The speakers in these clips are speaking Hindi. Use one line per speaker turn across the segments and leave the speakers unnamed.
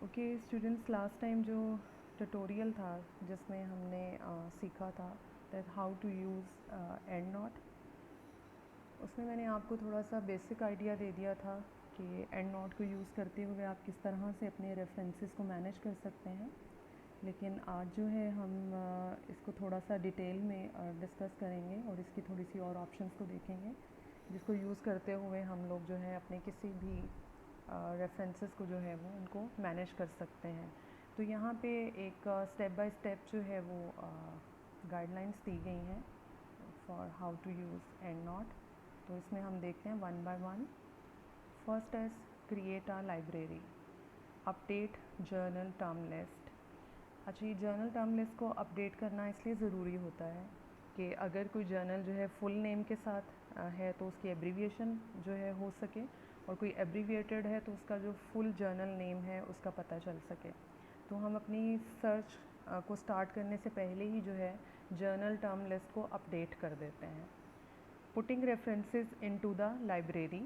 ओके स्टूडेंट्स, लास्ट टाइम जो ट्यूटोरियल था जिसमें हमने सीखा था that how to use and not, उसमें मैंने आपको थोड़ा सा बेसिक आइडिया दे दिया था कि एंड नॉट को यूज़ करते हुए आप किस तरह से अपने रेफरेंसेस को मैनेज कर सकते हैं। लेकिन आज जो है हम इसको थोड़ा सा डिटेल में डिस्कस करेंगे और इसकी थोड़ी सी और ऑप्शंस को देखेंगे जिसको यूज़ करते हुए हम लोग जो है अपने किसी भी रेफरेंसेस को जो है वो उनको मैनेज कर सकते हैं। तो यहाँ पे एक स्टेप बाय स्टेप जो है वो गाइडलाइंस दी गई हैं for how to use and not. तो इसमें हम देखते हैं one by one. First is create a library, update journal term list. अच्छा, ये जर्नल टर्म लिस्ट को अपडेट करना इसलिए ज़रूरी होता है कि अगर कोई जर्नल जो है फुल नेम के साथ है तो उसकी एब्रीविएशन जो है हो सके, और कोई एब्रीविएटेड है तो उसका जो फुल जर्नल नेम है उसका पता चल सके। तो हम अपनी सर्च को स्टार्ट करने से पहले ही जो है जर्नल टर्म लिस्ट को अपडेट कर देते हैं। Putting references into the library.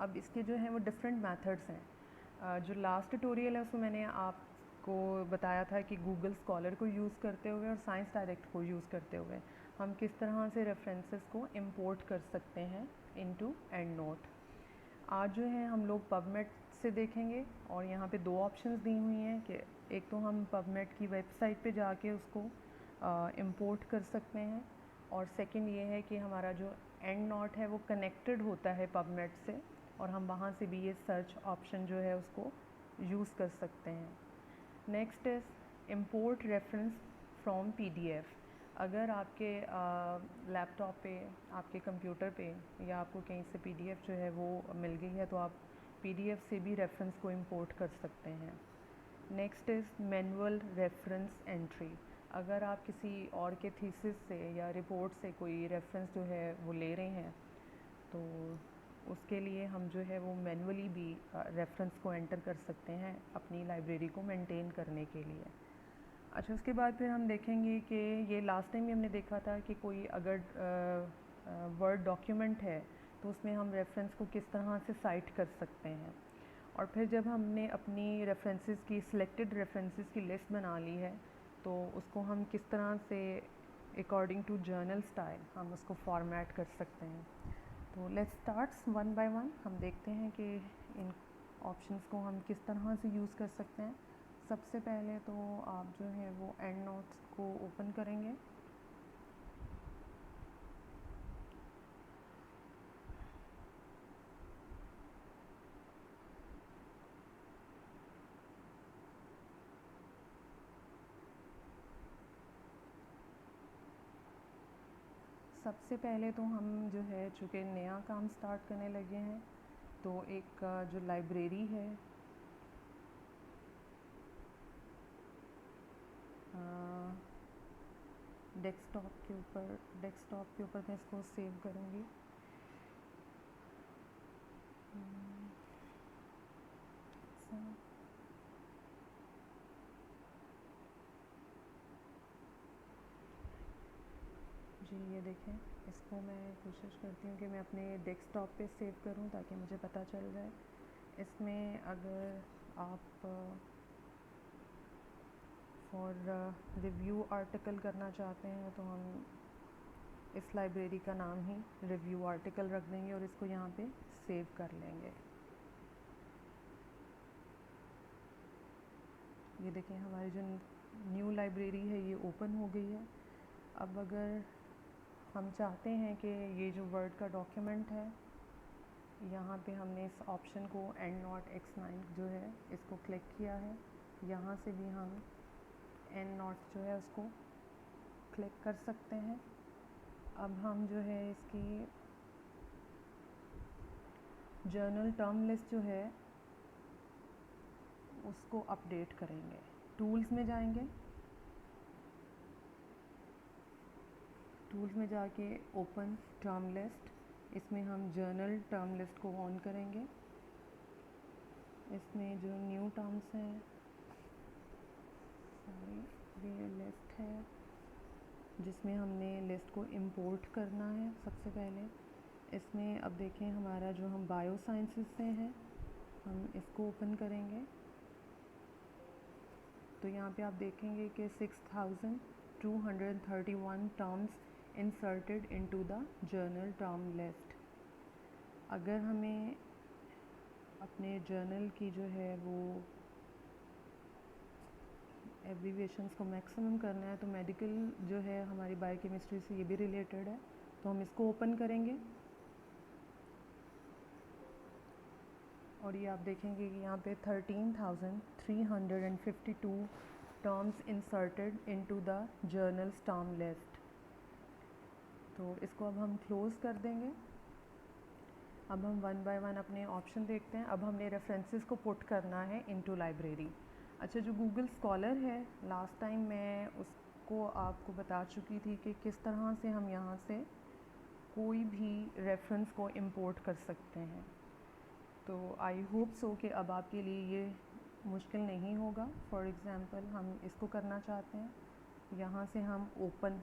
अब इसके जो हैं वो डिफरेंट मेथड्स हैं। जो लास्ट ट्यूटोरियल है उसमें मैंने आपको बताया था कि गूगल स्कॉलर को यूज़ करते हुए और साइंस डायरेक्ट को यूज़ करते हुए हम किस तरह से रेफरेंसेस को इंपोर्ट कर सकते हैं इनटू एंड नोट। आज जो है हम लोग पबमेड से देखेंगे और यहाँ पे दो ऑप्शंस दी हुई हैं कि एक तो हम पबमेड की वेबसाइट पे जाके उसको इंपोर्ट कर सकते हैं, और सेकंड ये है कि हमारा जो एंड नॉट है वो कनेक्टेड होता है पबमेड से और हम वहाँ से भी ये सर्च ऑप्शन जो है उसको यूज़ कर सकते हैं। Next is import reference from PDF. अगर आपके लैपटॉप पे, आपके कंप्यूटर पे या आपको कहीं से पीडीएफ जो है वो मिल गई है तो आप पीडीएफ से भी रेफरेंस को इंपोर्ट कर सकते हैं। Next is manual reference entry. अगर आप किसी और के थीसिस से या रिपोर्ट से कोई रेफरेंस जो है वो ले रहे हैं तो उसके लिए हम जो है वो मैनुअली भी रेफरेंस को एंटर कर सकते हैं अपनी लाइब्रेरी को मेंटेन करने के लिए। अच्छा, उसके बाद फिर हम देखेंगे कि ये लास्ट टाइम भी हमने देखा था कि कोई अगर वर्ड डॉक्यूमेंट है तो उसमें हम रेफरेंस को किस तरह से साइट कर सकते हैं। और फिर जब हमने अपनी रेफरेंसेस की सिलेक्टेड रेफरेंसेस की लिस्ट बना ली है तो उसको हम किस तरह से अकॉर्डिंग टू जर्नल स्टाइल हम उसको फॉर्मेट कर सकते हैं। तो let's start one by one. हम देखते हैं कि इन ऑप्शंस को हम किस तरह से यूज़ कर सकते हैं। सबसे पहले तो आप जो है वो एंड नोट्स को ओपन करेंगे। सबसे पहले तो हम जो है चूँकि नया काम स्टार्ट करने लगे हैं तो एक जो लाइब्रेरी है डेस्कटॉप के ऊपर मैं इसको सेव करूँगी। जी, ये देखें, इसको मैं कोशिश करती हूँ कि मैं अपने डेस्कटॉप पे सेव करूँ ताकि मुझे पता चल जाए। इसमें अगर आप फॉर रिव्यू आर्टिकल करना चाहते हैं तो हम इस लाइब्रेरी का नाम ही रिव्यू आर्टिकल रख देंगे और इसको यहाँ पे सेव कर लेंगे। ये देखें, हमारी जो न्यू लाइब्रेरी है ये ओपन हो गई है। अब अगर हम चाहते हैं कि ये जो वर्ड का डॉक्यूमेंट है यहाँ पे हमने इस ऑप्शन को एंड नॉट x9 जो है इसको क्लिक किया है, यहाँ से भी हम एंड नॉट जो है उसको क्लिक कर सकते हैं। अब हम जो है इसकी जर्नल टर्म लिस्ट जो है उसको अपडेट करेंगे। टूल्स में जाएंगे, टूल्स में जाके ओपन टर्म लिस्ट, इसमें हम जर्नल टर्म लिस्ट को ऑन करेंगे। इसमें जो न्यू टर्म्स हैं, ये लिस्ट है जिसमें हमने लिस्ट को इंपोर्ट करना है सबसे पहले। इसमें अब देखें, हमारा जो हम बायो साइंसेस से हैं हम इसको ओपन करेंगे। तो यहाँ पे आप देखेंगे कि 6,231 terms inserted into the journal term list. अगर हमें अपने जर्नल की जो है वो एब्रीविएशंस को मैक्सिमम करना है, तो मेडिकल जो है हमारी बायोकेमिस्ट्री से ये भी रिलेटेड है, तो हम इसको ओपन करेंगे और ये आप देखेंगे कि यहाँ पे 13,352 terms inserted into the journals term list. तो इसको अब हम क्लोज़ कर देंगे। अब हम वन बाय वन अपने ऑप्शन देखते हैं। अब हमने रेफरेंसेस को पुट करना है इनटू लाइब्रेरी। अच्छा, जो गूगल स्कॉलर है, लास्ट टाइम मैं उसको आपको बता चुकी थी कि किस तरह से हम यहाँ से कोई भी रेफरेंस को इंपोर्ट कर सकते हैं। तो आई होप सो कि अब आपके लिए ये मुश्किल नहीं होगा। फॉर एग्ज़ाम्पल हम इसको करना चाहते हैं, यहाँ से हम ओपन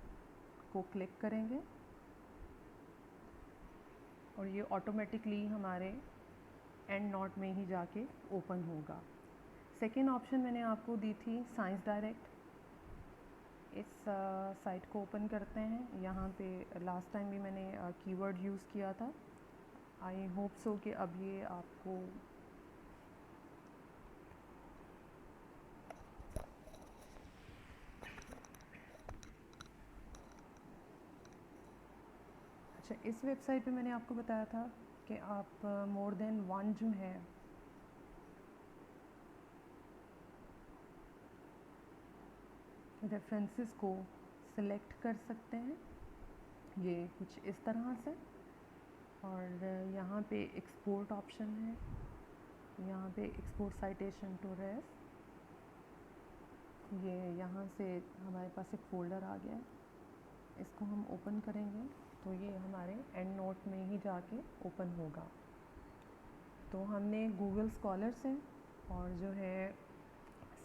को क्लिक करेंगे और ये ऑटोमेटिकली हमारे एंड नोट में ही जाके ओपन होगा। सेकेंड ऑप्शन मैंने आपको दी थी साइंस डायरेक्ट। इस साइट को ओपन करते हैं। यहाँ पे लास्ट टाइम भी मैंने कीवर्ड यूज़ किया था। आई होप सो कि अब ये आपको अच्छा, इस वेबसाइट पे मैंने आपको बताया था कि आप मोर देन वन जो है रेफरेंसेस को सिलेक्ट कर सकते हैं, ये कुछ इस तरह से। और यहाँ पे एक्सपोर्ट ऑप्शन है, यहाँ पे एक्सपोर्ट साइटेशन टू रेस। ये यहाँ से हमारे पास एक फ़ोल्डर आ गया है, इसको हम ओपन करेंगे तो ये हमारे एंड नोट में ही जाके ओपन होगा। तो हमने गूगल स्कॉलर से और जो है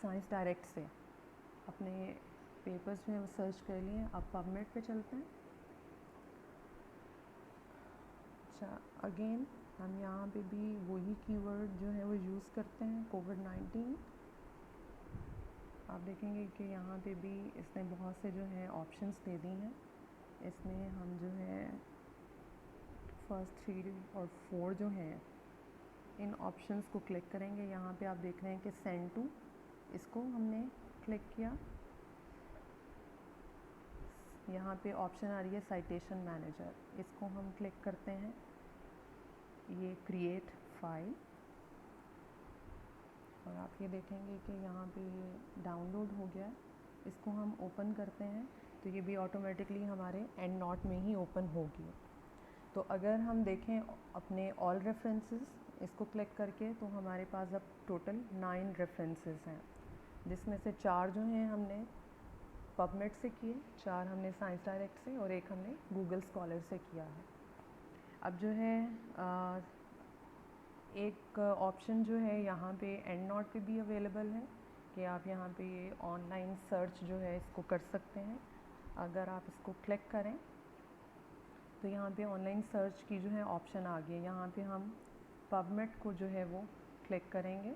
साइंस डायरेक्ट से अपने पेपर्स जो है वो सर्च कर लिए। अब पबमेड पे चलते हैं। अच्छा, अगेन हम यहाँ पे भी वही कीवर्ड जो है वो यूज़ करते हैं, कोविड-19। आप देखेंगे कि यहाँ पे भी इसने बहुत से जो है ऑप्शंस दे दी हैं। इसमें हम जो है फर्स्ट 3 और 4 जो हैं इन ऑप्शंस को क्लिक करेंगे। यहाँ पे आप देख रहे हैं कि सेंड टू, इसको हमने क्लिक किया। यहाँ पे ऑप्शन आ रही है साइटेशन मैनेजर, इसको हम क्लिक करते हैं। ये क्रिएट फाइल, और आप ये देखेंगे कि यहाँ पे ये डाउनलोड हो गया है। इसको हम ओपन करते हैं तो ये भी ऑटोमेटिकली हमारे एंड नोट में ही ओपन होगी। तो अगर हम देखें अपने ऑल रेफरेंसेस, इसको क्लिक करके, तो हमारे पास अब टोटल 9 रेफरेंसेस हैं, जिसमें से 4 जो हैं हमने पबमेड से किए, 4 हमने साइंस डायरेक्ट से और 1 हमने गूगल स्कॉलर से किया है। अब जो है एक ऑप्शन जो है यहाँ पे एंड नोट पे भी अवेलेबल है कि आप यहाँ पे ये ऑनलाइन सर्च जो है इसको कर सकते हैं। अगर आप इसको क्लिक करें तो यहाँ पे ऑनलाइन सर्च की जो है ऑप्शन आ गई है। यहाँ पे हम पबमेड को जो है वो क्लिक करेंगे।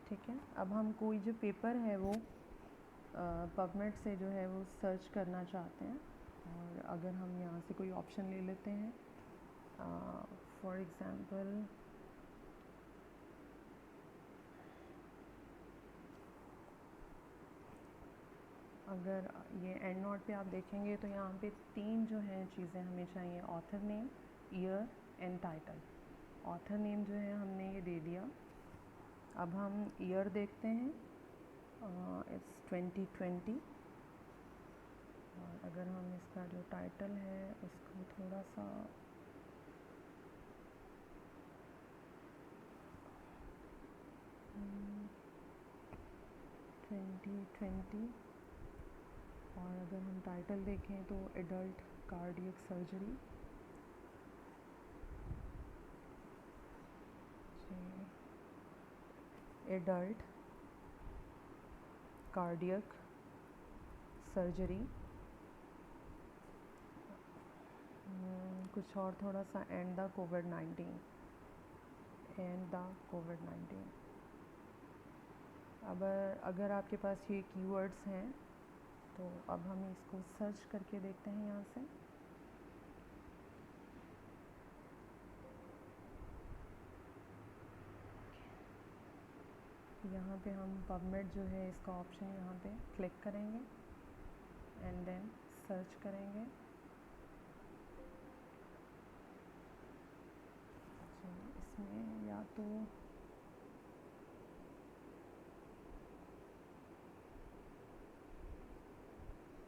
ठीक है, अब हम कोई जो पेपर है वो पबमेड से जो है वो सर्च करना चाहते हैं, और अगर हम यहाँ से कोई ऑप्शन ले लेते हैं, फॉर एग्ज़ाम्पल अगर ये एंड नोट पे आप देखेंगे तो यहाँ पे 3 जो हैं चीज़ें हमें चाहिए, author name, year and title. Author name जो है हमने ये दे दिया। अब हम ईयर देखते हैं, इट्स 2020। और अगर हम इसका जो टाइटल है उसको थोड़ा सा 2020, और अगर हम टाइटल देखें तो adult cardiac surgery. Adult cardiac surgery, कुछ और थोड़ा सा and the covid, and the कोविड-19। अब अगर आपके पास ये कीवर्ड्स हैं तो अब हम इसको सर्च करके देखते हैं यहाँ से। यहाँ पे हम पबमेड जो है इसका ऑप्शन यहाँ पे क्लिक करेंगे एंड देन सर्च करेंगे। अच्छा, इसमें या तो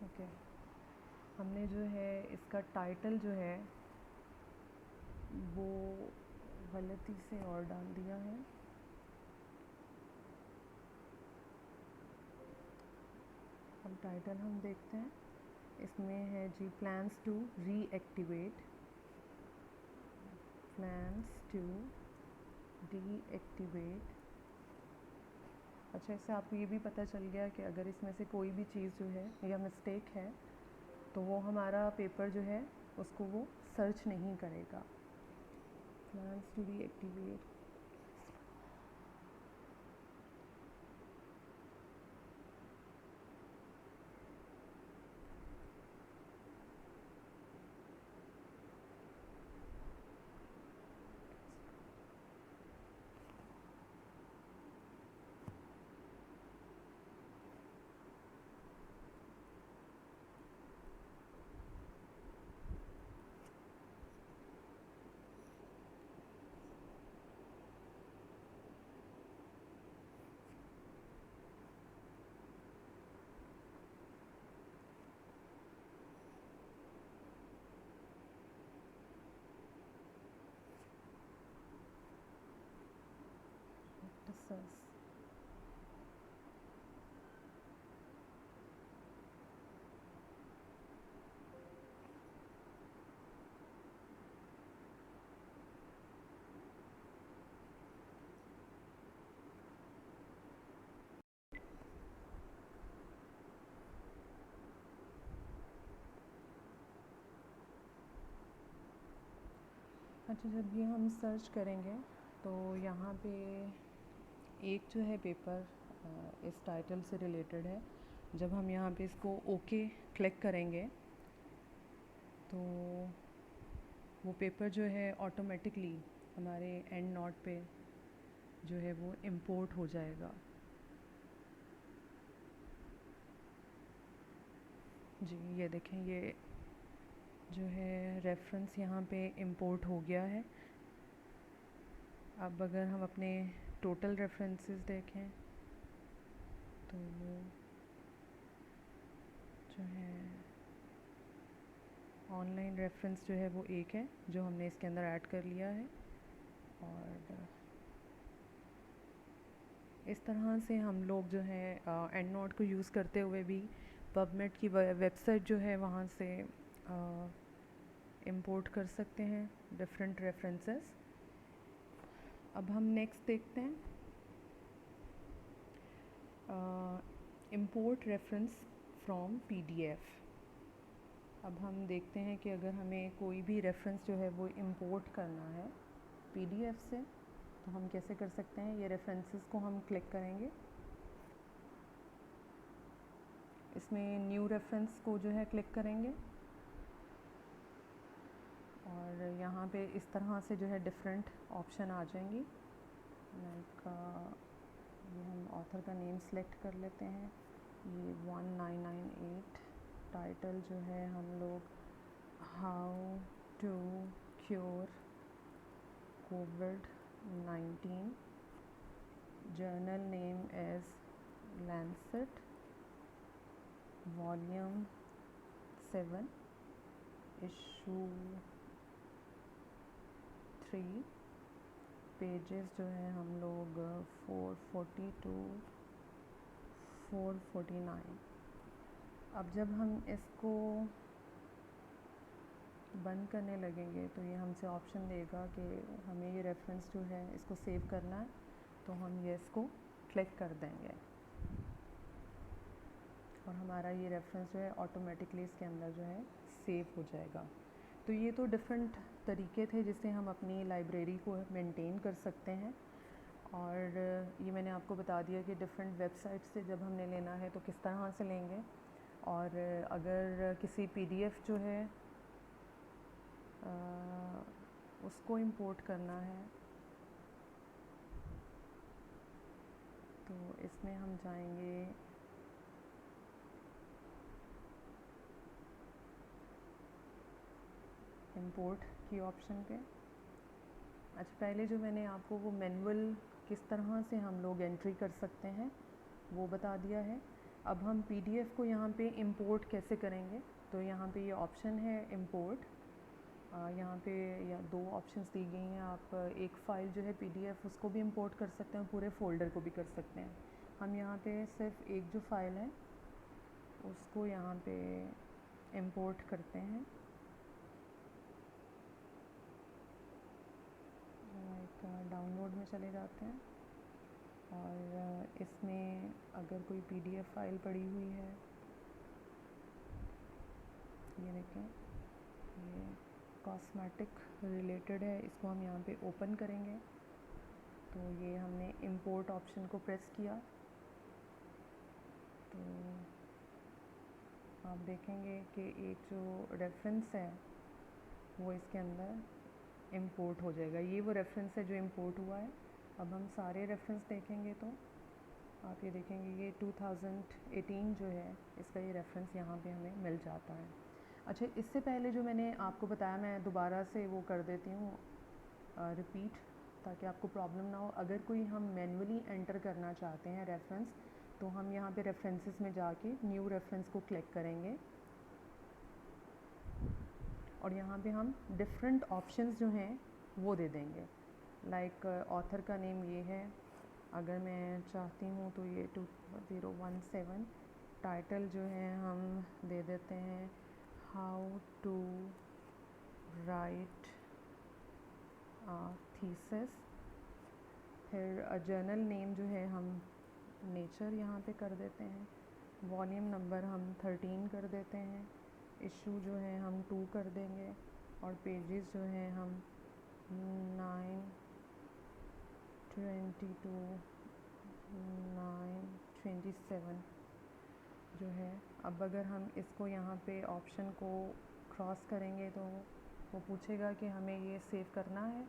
ओके, हमने जो है इसका टाइटल जो है वो गलती से और डाल दिया है। अब टाइटल हम देखते हैं, इसमें है जी प्लान्स टू रीएक्टिवेट अच्छा, इससे आपको ये भी पता चल गया कि अगर इसमें से कोई भी चीज़ जो है या मिस्टेक है तो वो हमारा पेपर जो है उसको वो सर्च नहीं करेगा। Plans to reactivate, practices। अच्छा, जब ये हम सर्च करेंगे तो यहाँ पे एक जो है पेपर इस टाइटल से रिलेटेड है। जब हम यहाँ पे इसको ओके क्लिक करेंगे तो वो पेपर जो है ऑटोमेटिकली हमारे एंड नोट पे जो है वो इंपोर्ट हो जाएगा। जी ये देखें, ये जो है रेफरेंस यहाँ पे इंपोर्ट हो गया है। अब अगर हम अपने टोटल रेफरेंसेस देखें तो जो है ऑनलाइन रेफरेंस जो है वो एक है जो हमने इसके अंदर ऐड कर लिया है। और इस तरह से हम लोग जो है एंड नोट को यूज़ करते हुए भी पबमेड की वेबसाइट जो है वहाँ से इंपोर्ट कर सकते हैं डिफरेंट रेफरेंसेस। अब हम नेक्स्ट देखते हैं, इंपोर्ट रेफरेंस फ्रॉम पीडीएफ। अब हम देखते हैं कि अगर हमें कोई भी रेफरेंस जो है वो इंपोर्ट करना है पीडीएफ से तो हम कैसे कर सकते हैं। ये रेफरेंसेस को हम क्लिक करेंगे, इसमें न्यू रेफरेंस को जो है क्लिक करेंगे और यहाँ पे इस तरह से जो है डिफरेंट ऑप्शन आ जाएंगी। लाइक ये हम ऑथर का नेम सेलेक्ट कर लेते हैं, ये 1998। टाइटल जो है हम लोग हाउ टू क्योर कोविड-19, journal name as Lancet, volume 7, issue 3, pages जो है हम लोग 440 टू 449। अब जब हम इसको बंद करने लगेंगे तो ये हमसे ऑप्शन देगा कि हमें ये रेफरेंस जो है इसको सेव करना है, तो हम ये इसको क्लिक कर देंगे और हमारा ये रेफरेंस जो है ऑटोमेटिकली इसके अंदर जो है सेव हो जाएगा। तो ये तो डिफरेंट तरीके थे जिससे हम अपनी लाइब्रेरी को मेंटेन कर सकते हैं। और ये मैंने आपको बता दिया कि डिफरेंट वेबसाइट से जब हमने लेना है तो किस तरह से लेंगे। और अगर किसी पीडीएफ जो है उसको इंपोर्ट करना है तो इसमें हम जाएंगे इंपोर्ट की ऑप्शन पे। अच्छा, पहले जो मैंने आपको वो मैनुअल किस तरह से हम लोग एंट्री कर सकते हैं वो बता दिया है। अब हम पीडीएफ को यहाँ पे इंपोर्ट कैसे करेंगे, तो यहाँ पे ये ऑप्शन है इंपोर्ट। यहाँ पे या दो ऑप्शंस दी गई हैं। आप एक फ़ाइल जो है पीडीएफ उसको भी इंपोर्ट कर सकते हैं, पूरे फ़ोल्डर को भी कर सकते हैं। हम यहाँ पे सिर्फ एक जो फ़ाइल है उसको यहाँ पे इंपोर्ट करते हैं। लाइक डाउनलोड में चले जाते हैं और इसमें अगर कोई पीडीएफ फ़ाइल पड़ी हुई है, ये देखें ये कॉस्मेटिक रिलेटेड है, इसको हम यहाँ पे ओपन करेंगे। तो ये हमने इंपोर्ट ऑप्शन को प्रेस किया तो आप देखेंगे कि एक जो रेफरेंस है वो इसके अंदर इंपोर्ट हो जाएगा। ये वो रेफरेंस है जो इंपोर्ट हुआ है। अब हम सारे रेफरेंस देखेंगे तो आप ये देखेंगे ये 2018 जो है इसका ये रेफरेंस यहाँ पे हमें मिल जाता है। अच्छा, इससे पहले जो मैंने आपको बताया मैं दोबारा से वो कर देती हूँ रिपीट, ताकि आपको प्रॉब्लम ना हो। अगर कोई हम मैनुअली एंटर करना चाहते हैं रेफरेंस, तो हम यहाँ पे रेफरेंसेस में जाके न्यू रेफरेंस को क्लिक करेंगे और यहाँ पे हम डिफरेंट ऑप्शंस जो हैं वो दे देंगे। लाइक ऑथर का नेम ये है, अगर मैं चाहती हूँ तो ये 2017। टाइटल जो है हम दे देते हैं हाउ टू राइट थीसिस। फिर जर्नल नेम जो है हम नेचर यहाँ पे कर देते हैं। वॉल्यूम नंबर हम 13 कर देते हैं। इशू जो है हम 2 कर देंगे और पेजेस जो हैं हम 922 927 जो है। अब अगर हम इसको यहाँ पे ऑप्शन को क्रॉस करेंगे तो वो पूछेगा कि हमें ये सेव करना है,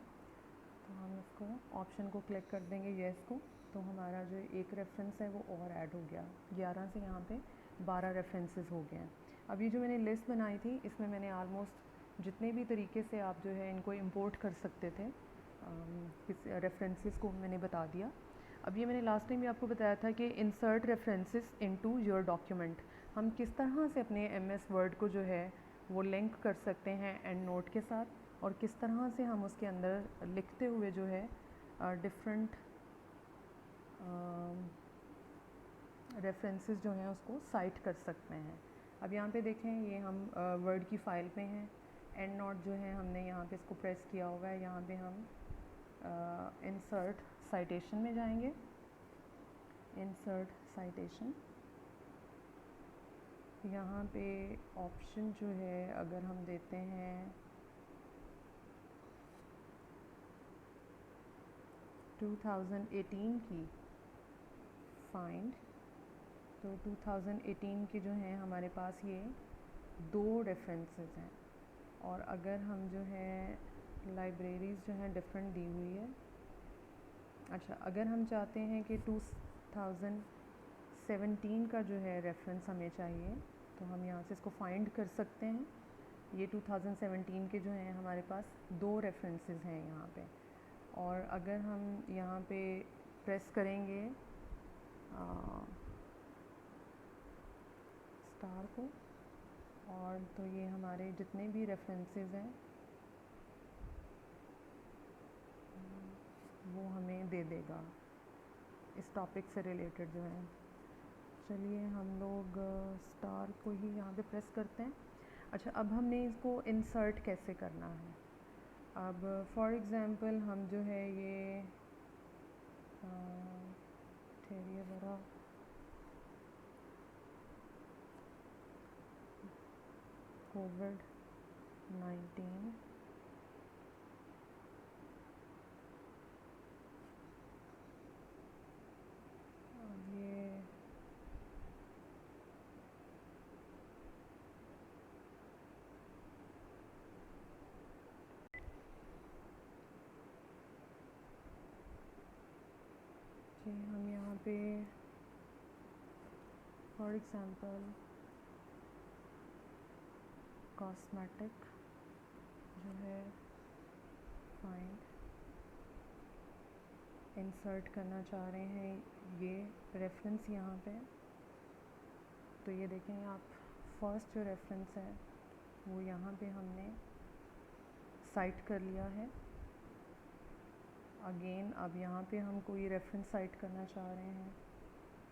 तो हम इसको ऑप्शन को क्लिक कर देंगे येस को। तो हमारा जो एक रेफरेंस है वो और ऐड हो गया, 11 से यहाँ पे 12 रेफरेंसेस हो गए हैं। अब ये जो मैंने लिस्ट बनाई थी इसमें मैंने आलमोस्ट जितने भी तरीके से आप जो है इनको इंपोर्ट कर सकते थे रेफरेंसेस को मैंने बता दिया। अब ये मैंने लास्ट टाइम भी आपको बताया था कि insert references into your document, हम किस तरह से अपने एमएस वर्ड को जो है वो लिंक कर सकते हैं एंड नोट के साथ, और किस तरह से हम उसके अंदर लिखते हुए जो है डिफरेंट रेफरेंसेस जो हैं उसको साइट कर सकते हैं। अब यहाँ पे देखें ये हम वर्ड की फ़ाइल पे हैं। एंड नोट जो है हमने यहाँ पे इसको प्रेस किया हुआ है। यहाँ पे हम इंसर्ट साइटेशन में जाएंगे। इंसर्ट साइटेशन, यहाँ पे ऑप्शन जो है अगर हम देते हैं 2018 की फाइंड, तो 2018 के जो हैं हमारे पास ये 2 रेफरेंसेस हैं। और अगर हम जो है लाइब्रेरीज़ जो हैं डिफरेंट दी हुई है। अच्छा, अगर हम चाहते हैं कि 2017 का जो है रेफरेंस हमें चाहिए तो हम यहाँ से इसको फाइंड कर सकते हैं। ये 2017 के जो हैं हमारे पास 2 रेफरेंसेस हैं यहाँ पे। और अगर हम यहाँ पे प्रेस करेंगे स्टार को, और तो ये हमारे जितने भी रेफरेंसेस हैं वो हमें दे देगा इस टॉपिक से रिलेटेड जो है। चलिए हम लोग स्टार को ही यहाँ पे प्रेस करते हैं। अच्छा, अब हमने इसको इंसर्ट कैसे करना है। अब फॉर एग्ज़ाम्पल हम जो है ये ठहरिए ज़रा, कोविड-19 जी हम यहाँ पे फॉर एग्ज़ाम्पल कॉस्मेटिक जो है फाइंड इंसर्ट करना चाह रहे हैं ये रेफरेंस यहाँ पे। तो ये देखें आप, फर्स्ट जो रेफरेंस है वो यहाँ पे हमने साइट कर लिया है। अगेन अब यहाँ पे हम कोई रेफरेंस साइट करना चाह रहे हैं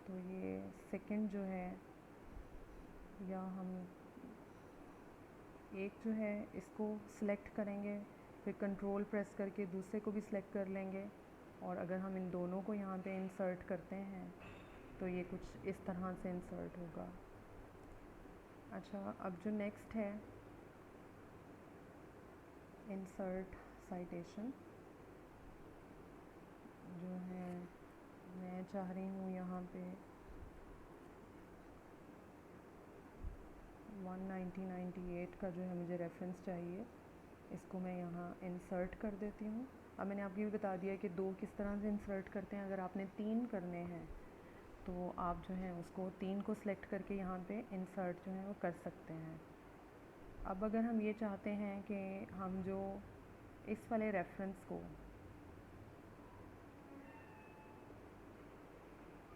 तो ये सेकंड जो है, या हम एक जो है इसको सिलेक्ट करेंगे, फिर कंट्रोल प्रेस करके दूसरे को भी सिलेक्ट कर लेंगे, और अगर हम इन दोनों को यहाँ पे इंसर्ट करते हैं तो ये कुछ इस तरह से इंसर्ट होगा। अच्छा, अब जो नेक्स्ट है इंसर्ट साइटेशन, जो है मैं चाह रही हूँ यहाँ पे 19098 का जो है मुझे रेफरेंस चाहिए, इसको मैं यहाँ इंसर्ट कर देती हूँ। अब मैंने आपको ये बता दिया कि दो किस तरह से इंसर्ट करते हैं। अगर आपने 3 करने हैं तो आप जो है उसको 3 को सिलेक्ट करके यहाँ पे इंसर्ट जो है वो कर सकते हैं। अब अगर हम ये चाहते हैं कि हम जो इस वाले रेफरेंस को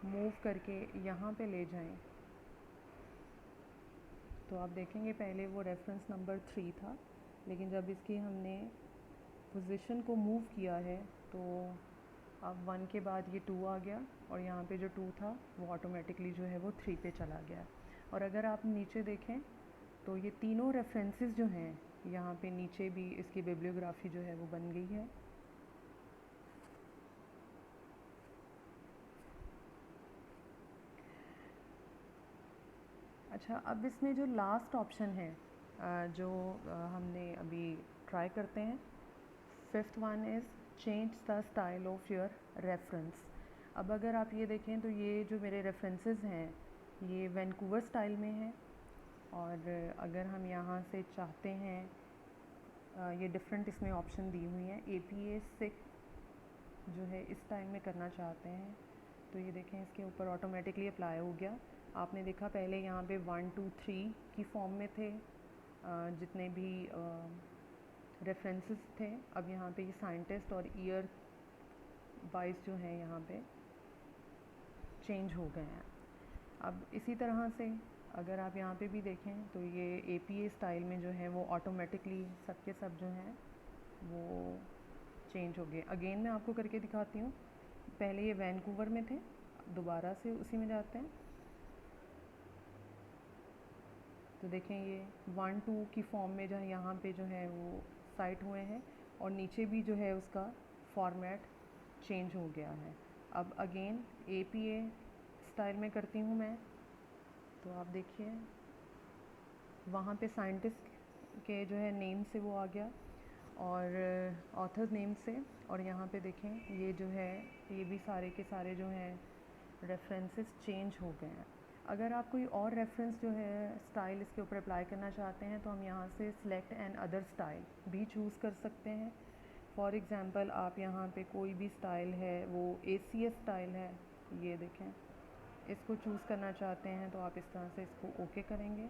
मूव करके यहाँ पे ले जाएं, तो आप देखेंगे पहले वो रेफरेंस नंबर 3 था, लेकिन जब इसकी हमने पोजीशन को मूव किया है तो अब 1 के बाद ये 2 आ गया, और यहाँ पे जो 2 था वो ऑटोमेटिकली जो है वो 3 पे चला गया। और अगर आप नीचे देखें तो ये तीनों रेफरेंसेस जो हैं यहाँ पे नीचे भी इसकी बिब्लियोग्राफी जो है वो बन गई है। अच्छा, अब इसमें जो लास्ट ऑप्शन है जो हमने अभी ट्राई करते हैं, fifth one is change the style of your reference. अब अगर आप ये देखें तो ये जो मेरे रेफरेंसेस हैं ये वैंकूवर स्टाइल में है, और अगर हम यहाँ से चाहते हैं ये डिफरेंट इसमें ऑप्शन दी हुई हैं, APA 6 जो है इस टाइम में करना चाहते हैं तो ये देखें इसके ऊपर ऑटोमेटिकली अप्लाई हो गया। आपने देखा पहले यहाँ पे 1 2 3 की फॉर्म में थे जितने भी रेफरेंसेस थे, अब यहाँ पे ये साइंटिस्ट और ईयर वाइज जो है यहाँ पे चेंज हो गए हैं। अब इसी तरह से अगर आप यहाँ पे भी देखें तो ये APA स्टाइल में जो है वो ऑटोमेटिकली सब के सब जो हैं वो चेंज हो गए। अगेन मैं आपको करके दिखाती हूँ। पहले ये वैंकूवर में थे, दोबारा से उसी में जाते हैं तो देखें ये 1 2 की फॉर्म में जो है यहाँ पे जो है वो साइट हुए हैं, और नीचे भी जो है उसका फॉर्मेट चेंज हो गया है। अब अगेन APA स्टाइल में करती हूँ मैं, तो आप देखिए वहाँ पे साइंटिस्ट के जो है नेम से वो आ गया और ऑथर्स नेम से, और यहाँ पे देखें ये जो है ये भी सारे के सारे जो हैं रेफरेंसेस चेंज हो गए हैं। अगर आप कोई और रेफरेंस जो है स्टाइल इसके ऊपर अप्लाई करना चाहते हैं तो हम यहाँ से सिलेक्ट एन अदर स्टाइल भी चूज़ कर सकते हैं। फॉर एग्ज़ाम्पल आप यहाँ पे कोई भी स्टाइल है वो ACS स्टाइल है, ये देखें इसको चूज़ करना चाहते हैं तो आप इस तरह से इसको ओके करेंगे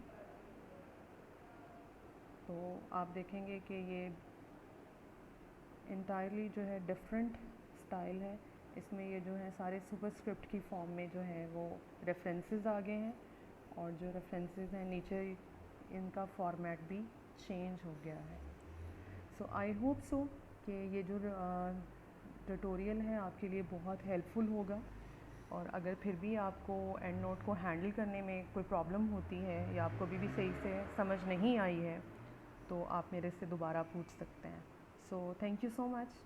तो आप देखेंगे कि ये इंटायरली जो है डिफरेंट स्टाइल है। इसमें ये जो है सारे सुपरस्क्रिप्ट की फॉर्म में जो है वो रेफरेंसेस आ गए हैं, और जो रेफरेंसेस हैं नीचे इनका फॉर्मेट भी चेंज हो गया है। सो आई होप सो कि ये जो ट्यूटोरियल है आपके लिए बहुत हेल्पफुल होगा, और अगर फिर भी आपको एंड नोट को हैंडल करने में कोई प्रॉब्लम होती है या आपको अभी भी सही से समझ नहीं आई है तो आप मेरे से दोबारा पूछ सकते हैं। So thank you so much.